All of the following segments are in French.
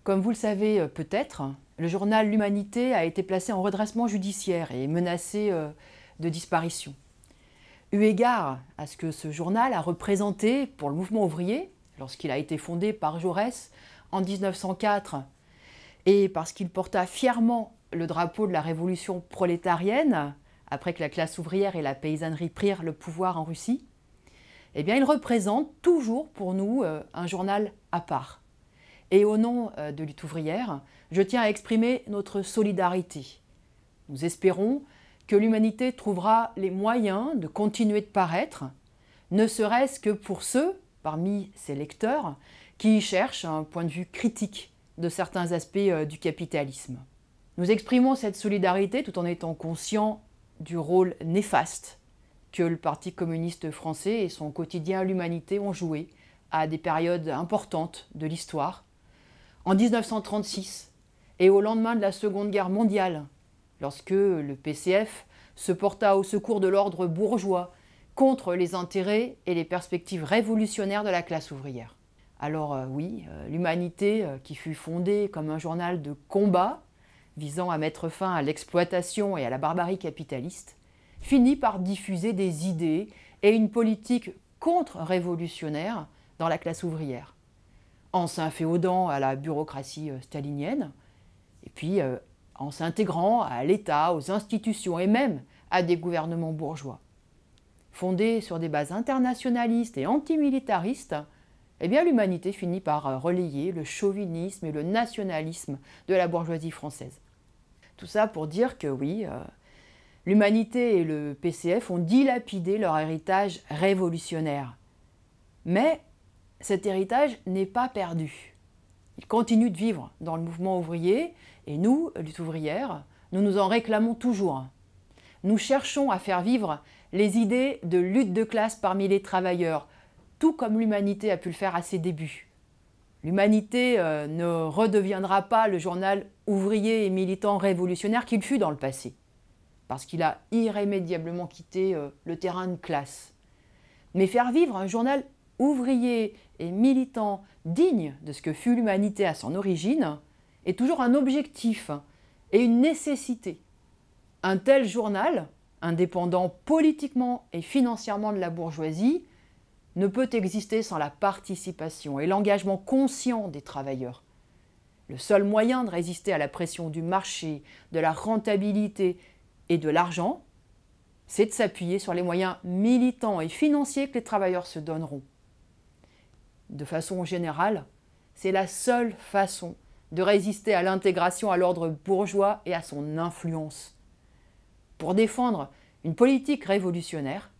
Comme vous le savez peut-être, le journal L'Humanité a été placé en redressement judiciaire et menacé de disparition. Eu égard à ce que ce journal a représenté pour le mouvement ouvrier, lorsqu'il a été fondé par Jaurès en 1904, et parce qu'il porta fièrement le drapeau de la révolution prolétarienne, après que la classe ouvrière et la paysannerie prirent le pouvoir en Russie, eh bien, il représente toujours pour nous un journal à part. Et au nom de Lutte ouvrière, je tiens à exprimer notre solidarité. Nous espérons que l'Humanité trouvera les moyens de continuer de paraître, ne serait-ce que pour ceux, parmi ses lecteurs, qui cherchent un point de vue critique de certains aspects du capitalisme. Nous exprimons cette solidarité tout en étant conscients du rôle néfaste que le Parti communiste français et son quotidien L'Humanité ont joué à des périodes importantes de l'histoire. En 1936 et au lendemain de la Seconde Guerre mondiale, lorsque le PCF se porta au secours de l'ordre bourgeois contre les intérêts et les perspectives révolutionnaires de la classe ouvrière. Alors oui, l'Humanité, qui fut fondée comme un journal de combat visant à mettre fin à l'exploitation et à la barbarie capitaliste, finit par diffuser des idées et une politique contre-révolutionnaire dans la classe ouvrière, en s'inféodant à la bureaucratie stalinienne, et puis en s'intégrant à l'État, aux institutions et même à des gouvernements bourgeois. Fondée sur des bases internationalistes et antimilitaristes, eh bien l'Humanité finit par relayer le chauvinisme et le nationalisme de la bourgeoisie française. Tout ça pour dire que oui, l'Humanité et le PCF ont dilapidé leur héritage révolutionnaire. Mais cet héritage n'est pas perdu. Il continue de vivre dans le mouvement ouvrier et nous, Lutte ouvrière, nous nous en réclamons toujours. Nous cherchons à faire vivre les idées de lutte de classe parmi les travailleurs, tout comme l'Humanité a pu le faire à ses débuts. L'Humanité ne redeviendra pas le journal ouvrier et militant révolutionnaire qu'il fut dans le passé, parce qu'il a irrémédiablement quitté le terrain de classe. Mais faire vivre un journal ouvrier et militant digne de ce que fut l'Humanité à son origine est toujours un objectif et une nécessité. Un tel journal, indépendant politiquement et financièrement de la bourgeoisie, ne peut exister sans la participation et l'engagement conscient des travailleurs. Le seul moyen de résister à la pression du marché, de la rentabilité et de l'argent, c'est de s'appuyer sur les moyens militants et financiers que les travailleurs se donneront. De façon générale, c'est la seule façon de résister à l'intégration à l'ordre bourgeois et à son influence. Pour défendre une politique révolutionnaire,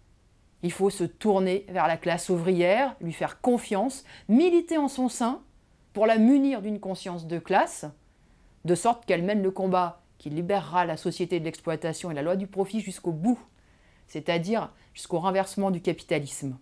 il faut se tourner vers la classe ouvrière, lui faire confiance, militer en son sein pour la munir d'une conscience de classe, de sorte qu'elle mène le combat qui libérera la société de l'exploitation et la loi du profit jusqu'au bout, c'est-à-dire jusqu'au renversement du capitalisme.